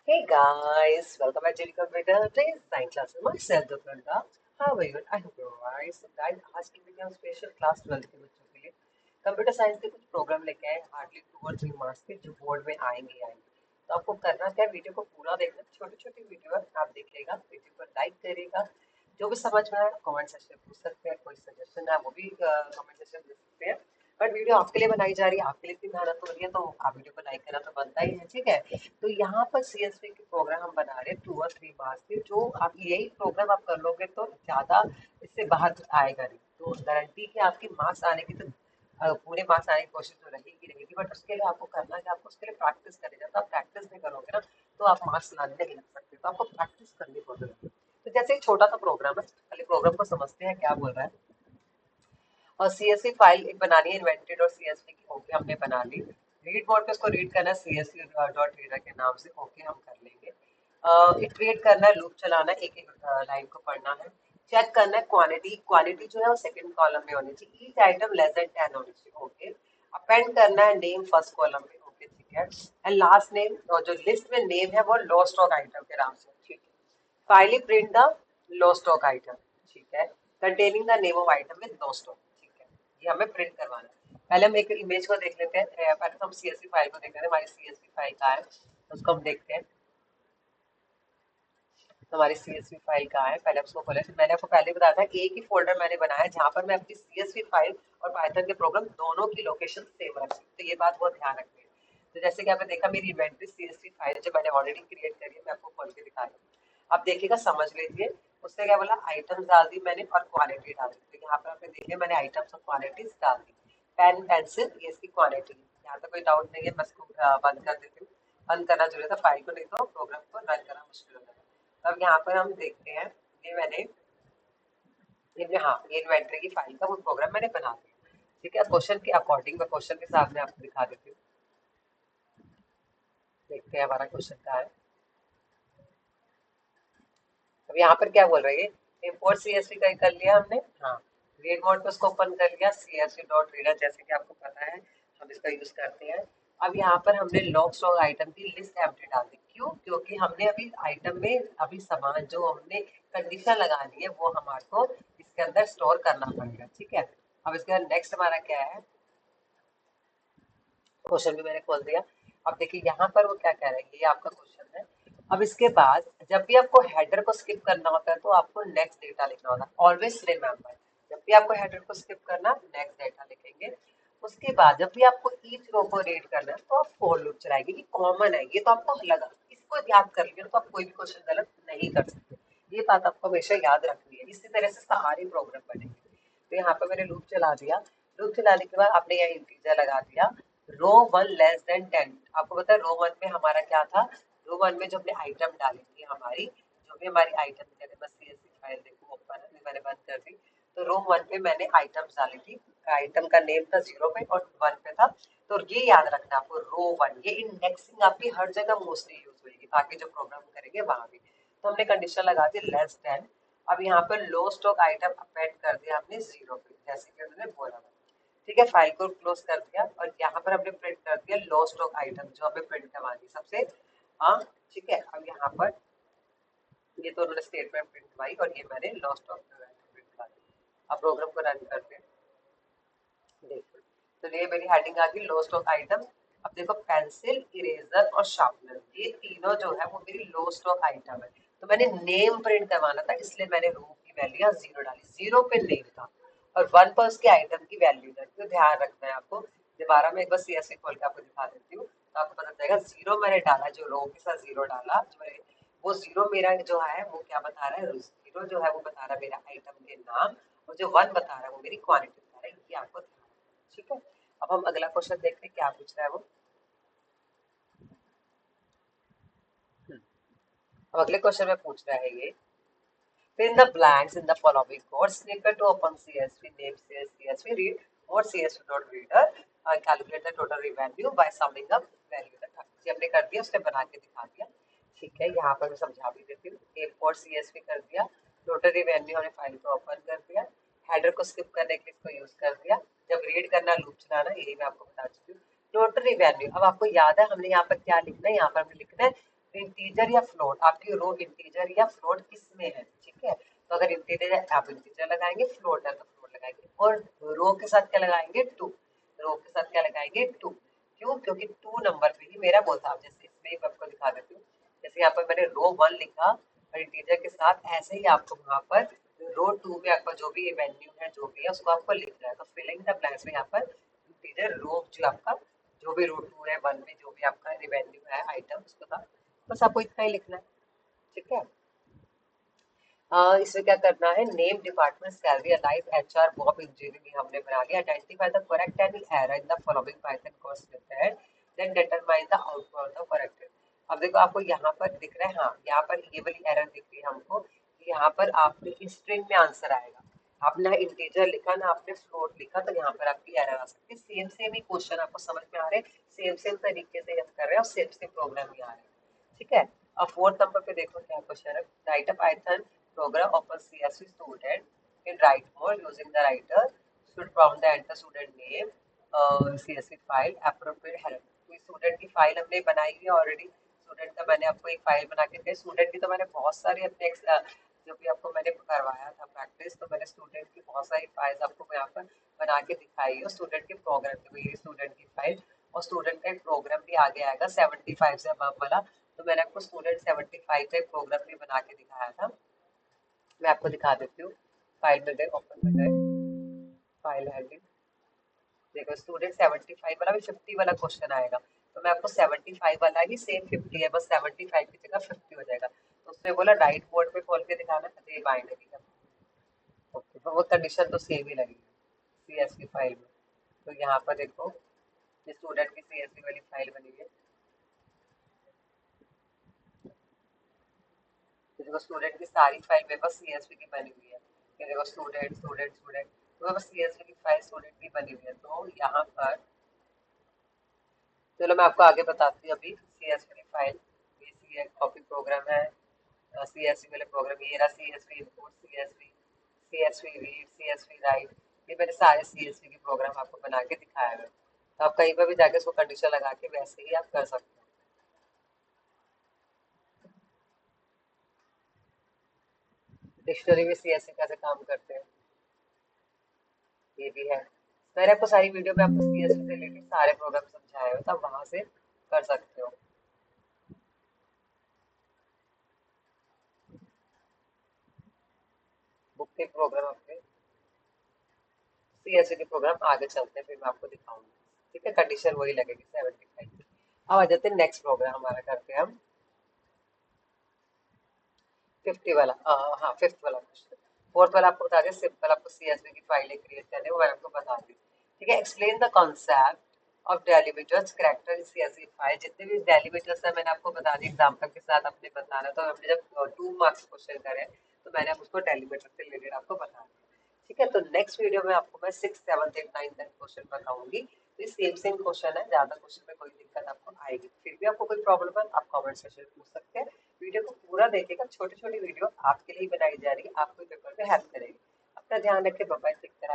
Hey guys, welcome back to the computer. Today's science class with myself, Dupanda. How are you? I hope you're alright. So guys, आज की video हम special class 12 के बच्चों के लिए computer science के कुछ प्रोग्राम लेके आए हार्डली 2 और 3 मार्क्स के जो बोर्ड में आएंगे। तो आपको करना क्या है, वीडियो को पूरा देखना। छोटी छोटी वीडियो है, आप देखिएगा, वीडियो को लाइक करिएगा। जो भी समझ में आए कमेंट सेक्शन में पूछ सकते हैं, कोई सजेशन है वो भी कमेंट सेक्शन में दे सकते हैं। बट वीडियो आपके लिए बनाई जा रही है, आपके लिए इतनी मेहनत हो रही है, तो आप वीडियो को लाइक करना तो बनता ही है, ठीक है। तो यहाँ पर सीएसवी के प्रोग्राम हम बना रहे हैं 2 और 3 मार्क्स के। जो आप यही प्रोग्राम आप कर लोगे तो ज्यादा इससे बाहर आएगा नहीं। तो गारंटी कि आपके मार्क्स आने की तो पूरे मार्क्स आने की कोशिश तो रहेगी रहेगी, बट उसके लिए आपको करना है, आपको उसके लिए प्रैक्टिस करेगा। तो आप प्रैक्टिस नहीं करोगे ना तो आप मार्क्स लाने नहीं लग सकते। तो आपको प्रैक्टिस करनी पड़ेगी। तो जैसे एक छोटा सा प्रोग्राम है, पहले प्रोग्राम को समझते हैं क्या बोल रहा है। और सीएसवी फाइल एक बनानी है, इन्वेंटेड और सीएसवी की ओके हमने बना ली। रीड मोड पे उसको रीड करना है सीएसवी डॉट रीडर के नाम से, ओके हम कर लेंगे। इटरेट करना है, लूप चलाना है, एक एक लाइन को पढ़ना है। चेक करना है क्वांटिटी, क्वालिटी जो है वो सेकंड कॉलम में होनी चाहिए, ईच आइटम लेस देन 10 होनी चाहिए, ओके। अपेंड करना है नेम फर्स्ट कॉलम में, ओके ठीक है। एंड लास्ट नेम, और जो लिस्ट में नेम है वो लो स्टॉक आइटम के नाम से, ठीक है। Finally print the low stock item, ठीक है। Containing the name of item with no stock, ठीक है। ये हमें प्रिंट करवाना है। पहले हम एक इमेज को देख लेते हैं। पहले तो हम सीएसवी फाइल को देख लेते हैं, हमारी सीएसवी फाइल कहाँ है उसको हम देखते हैं। तो हमारी सीएसवी फाइल कहाँ है, पहले उसको खोले। मैंने आपको पहले बताया था कि एक ही फोल्डर मैंने बनाया है जहाँ पर मैं अपनी सीएसवी फाइल और पाइथन के प्रोग्राम दोनों की लोकेशन सेम रखी। तो ये बात बहुत ध्यान रखनी है। तो जैसे कि आपने देखा, मेरी इन्वेंटरी सीएसवी फाइल जो मैंने ऑलरेडी क्रिएट करी है, मैं आपको खोल के दिखा रही हूँ। अब देखिएगा, समझ लीजिए। उसने क्या बोला, आइटम्स डाल दी मैंने और क्वालिटी डाल दी। तो यहाँ पर आपने देखिए मैंने आइटम्स और क्वालिटीज डाल दी। पेन पेंसिल ये इसकी क्वालिटी। यहाँ तो कोई डाउट नहीं है, बस इसको बंद कर देती हूँ। बंद करना जरूरी था फाइल को, नहीं तो प्रोग्राम को रन करना मुश्किल हो जाएगा। अब यहाँ पर हम देखते हैं, ये मैंने ये हाँ ये इन्वेंटरी की फाइल का वो प्रोग्राम मैंने बना दिया, ठीक है। क्वेश्चन के अकॉर्डिंग मैं क्वेश्चन के साथ में आपको दिखा देती हूँ। देखते हैं हमारा क्वेश्चन क्या है। अब यहाँ पर क्या बोल रही है, इम्पोर्ट सीएसवी का कर लिया हमने, हाँ। रीड मोड पे उसको ओपन कर लिया, सीएसवी डॉट रीडर जैसे कि आपको पता है हम इसका यूज करते हैं। अब यहाँ पर हमने लॉग स्टॉक आइटम की लिस्ट एम्प्टी डाल दी। क्यों? क्योंकि हमने अभी आइटम में अभी सामान जो हमने कंडीशन लगानी है वो हमारे को इसके अंदर स्टोर करना पड़ेगा, ठीक है। अब इसके बाद नेक्स्ट हमारा क्या है, क्वेश्चन भी मैंने खोल दिया। अब देखिए यहाँ पर वो क्या कह रहा है, ये आपका क्वेश्चन है। अब इसके बाद जब भी आपको हेडर को स्किप करना होता है तो आपको नेक्स्ट डेटा लिखना होता है। ऑलवेज रिमेंबर, जब भी आपको हेडर को स्किप करना, नेक्स्ट डेटा लिखेंगे। उसके बाद जब भी आपको ईच रो को रीड करना है तो आप फॉर लूप चलाएंगे। ये कॉमन है, ये तो आपको लगा, इसको याद कर लिया तो आप कोई भी क्वेश्चन गलत नहीं कर सकते। ये बात आपको हमेशा याद रखनी है। इसी तरह से सारे प्रोग्राम बनेंगे। तो यहाँ पे मैंने लूप चला दिया। लूप चलाने के बाद आपने यहाँ इंटीजर लगा दिया, रो वन लेस देन 10। आपको पता है रो वन में हमारा क्या था, रो वन में जो हमने आइटम डाली थी हमारी, जो भी हमारी आइटम जैसे बस सीएसवी फाइल देखो ओपन है, मैंने बंद कर दी। तो रो वन पे मैंने आइटम्स डाली थी। आइटम का नेम था 0 पे और 1 पे था। तो ये याद रखना आपको, रो वन ये इंडेक्सिंग आपकी हर जगह मोस्टली यूज होगी, बाकी जो प्रोग्राम करेंगे वहां भी। तो हमने कंडीशन लगा दी लेस देन। अब यहाँ पर लो स्टॉक आइटम अपेंड कर दिया हमने 0 पे, जैसे कि हमने बोला था, ठीक है। फाइल को क्लोज कर दिया और यहाँ पर हमने प्रिंट कर दिया लो स्टॉक आइटम जो हमें प्रिंट करवानी सबसे, हाँ ठीक है। अब यहाँ पर ये तो उन्होंने स्टेटमेंट प्रिंट करवाई और ये मैंने लो स्टॉक प्रिंट करवा दी। अब प्रोग्राम को रन करते हैं, देखो। तो ये मेरी हेडिंग आ गई लो स्टॉक आइटम। अब देखो पेंसिल, इरेजर और शार्पनर ये तीनों जो है वो मेरी लो स्टॉक आइटम है। तो मैंने नेम प्रिंट करवाना था, इसलिए मैंने रो की वैल्यू 0 डाली। 0 पे नेम था और 1 पर उसके आइटम की वैल्यू है। तो ध्यान रखना है आपको। दोबारा मैं एक बार सीएसवी खोल के आपको दिखा देती हूँ तो आपको पता चलेगा। 0 मैंने डाला, जो रो के साथ 0 डाला, जो है वो 0 मेरा जो है वो क्या बता रहा है, 0 जो है वो बता रहा है मेरा आइटम के नाम, और जो 1 बता रहा है वो मेरी क्वांटिटी बता रहा है। ये आपको, ठीक है। अब हम अगला क्वेश्चन देखते हैं क्या पूछ रहा है वो। अब अगले क्वेश्चन में पूछ रहा है ये, fill in the blanks in the following code snippet to open CSV name says CSV read or CSV dot reader calculate the total revenue by summing up value तक। ये हमने कर दिया, उसने बना के दिखा दिया, ठीक है। यहाँ पर मैं समझा भी देती हूँ। import CSV कर दिया, टोटल रिवेन्यू हमने फाइल को ओपन कर दिया, हेडर को स्किप करने के लिए इसको यूज कर दिया, जब रीड करना लूप चलाना, यही मैं आपको बता चुकी हूँ। टोटल रिवेन्यू, अब आपको याद है हमने यहाँ पर क्या लिखना है, यहाँ पर हमें लिखना है इंटीजर या फ्लोट, आपकी रो इंटीजर या फ्लोट किस में है, ठीक है। तो अगर इंटीजर है आप इंटीजर लगाएंगे, फ्लोट है तो फ्लोट लगाएंगे, और रो के साथ क्या लगाएंगे, टू। रो के साथ क्या लगाएंगे, टू। क्यों, क्योंकि टू नंबर पे ही मेरा वो था। जैसे इसमें ही मैं आपको दिखा देती हूँ, जैसे यहाँ पर मैंने रो 1 लिखा और इंटीजर के साथ, ऐसे ही आपको वहाँ पर रो 2 में आपका जो भी वेन्यू है जो भी है उसको आपको लिखना है। तो फिलिंग द ब्लैंक्स में यहाँ पर इंटीजर रो जो आपका जो भी रो 2 है 1 में जो भी आपका रेवेन्यू है आइटम उसको था, बस आपको इतना ही लिखना है, ठीक है। इसमें क्या करना है, name department salary alive HR Bob engineering हमने बना लिया। Identify the correct any error in the following Python code snippet, then determine the output of the corrected. अब देखो आपको यहाँ पर दिख रहा है, हाँ यहाँ पर ये वाली एरर दिख रही है हमको कि यहाँ पर आपने स्ट्रिंग में आंसर आएगा, आपने इंटीजर लिखा ना आपने फ्लोट लिखा, तो यहाँ पर आपकी एरर आ सकती है। सेम सेम ही क्वेश्चन आपको समझ में आ रहे हैं, सेम सेम तरीके से हम कर रहे हैं और सेम सेम प्रोग्राम भी आ रहे हैं, ठीक है। अब फोर्थ नंबर पे देखो क्या क्वेश्चन है, right a Python program of a CSV student in write mode using the writer should prompt the enter student name CSV file appropriate help। कोई स्टूडेंट की फाइल हमने बनाई है ऑलरेडी, स्टूडेंट का मैंने आपको एक फाइल बना के दी। स्टूडेंट की तो मैंने बहुत सारी अपने जो भी आपको मैंने करवाया था प्रैक्टिस, तो मैंने स्टूडेंट की बहुत सारी फाइल्स आपको यहाँ पर बना के दिखाई है। स्टूडेंट के प्रोग्राम की, ये स्टूडेंट की फाइल और स्टूडेंट का एक प्रोग्राम भी आगे आएगा 75 से अबव वाला। तो मैंने आपको स्टूडेंट 75 का एक प्रोग्राम भी बना के दिखाया था, मैं आपको दिखा देती हूँ। फाइल में गए, ओपन में गए, फाइल हैंडलिंग, देखो स्टूडेंट 75 वाला भी 50 वाला क्वेश्चन आएगा, तो मैं आपको 75 वाला ही सेम 50 है, बस 75 की जगह 50 हो जाएगा। तो उसने बोला राइट मोड पे खोल के दिखाना, ये बाइनरी का, ओके, तो वो कंडीशन तो सेम ही लगेगी सीएसवी फाइल में। तो यहाँ पर देखो ये स्टूडेंट की सीएसवी वाली फाइल बनी है, तो देखो स्टूडेंट की सारी फाइल मेरे पास सीएसवी की बनी हुई है। ये देखो स्टूडेंट स्टूडेंट स्टूडेंट, तो मेरे पास सीएसवी की फाइल स्टूडेंट की बनी हुई है। तो यहाँ पर चलो मैं आपको आगे बताती हूँ। अभी सीएसवी की फाइल, ये सी कॉपी प्रोग्राम है, सीएसवी वाले प्रोग्राम, ये रहा CSV import, CSV CSV read, CSV right, ये मैंने सारे सीएसवी के प्रोग्राम आपको बना के दिखाया है। तो आप कहीं पर भी जाके इसको कंडीशन लगा के वैसे ही आप कर सकते हो। डिक्शनरी में सीएसवी कैसे काम करते हैं ये भी है, मैंने आपको सारी वीडियो में आपको सीएसवी से रिलेटेड सारे प्रोग्राम समझाए हो, तब वहां से कर सकते हो। बुक के प्रोग्राम अपने सीएसवी के प्रोग्राम आगे चलते हैं, फिर मैं आपको दिखाऊंगी, ठीक है। कंडीशन वही लगेगी 75। अब आ जाते हैं नेक्स्ट प्रोग्राम हमारा, करते हैं हम 50 वाला, हाँ 5th वाला क्वेश्चन। 4th वाला आपको बता दें, सिंपल आपको सीएसवी की फाइलें क्रिएट करने वो मैं आपको बता दी, ठीक है। Explain the concept of delimiters character in CSV file, जितने भी डेलिमिटर्स है मैंने आपको बता दी एग्जांपल के साथ अपने बताना। तो हमने जब 2 मार्क्स क्वेश्चन करे तो मैंने अब उसको डेलिमिटर से रिलेटेड आपको बता दिया, ठीक है। तो नेक्स्ट वीडियो में आपको मैं 6, 7, 8, 9, 10 क्वेश्चन बताऊंगी। तो सेम सेम क्वेश्चन है, ज्यादा क्वेश्चन में कोई दिक्कत आपको आएगी। फिर भी आपको कोई प्रॉब्लम है आप कमेंट सेक्शन में पूछ सकते हैं। वीडियो को पूरा देखिएगा, छोटी छोटी वीडियो आपके लिए बनाई जा रही है, आपको पेपर में हेल्प करेगी। अपना ध्यान रखें, बाय बाय, टेक केयर।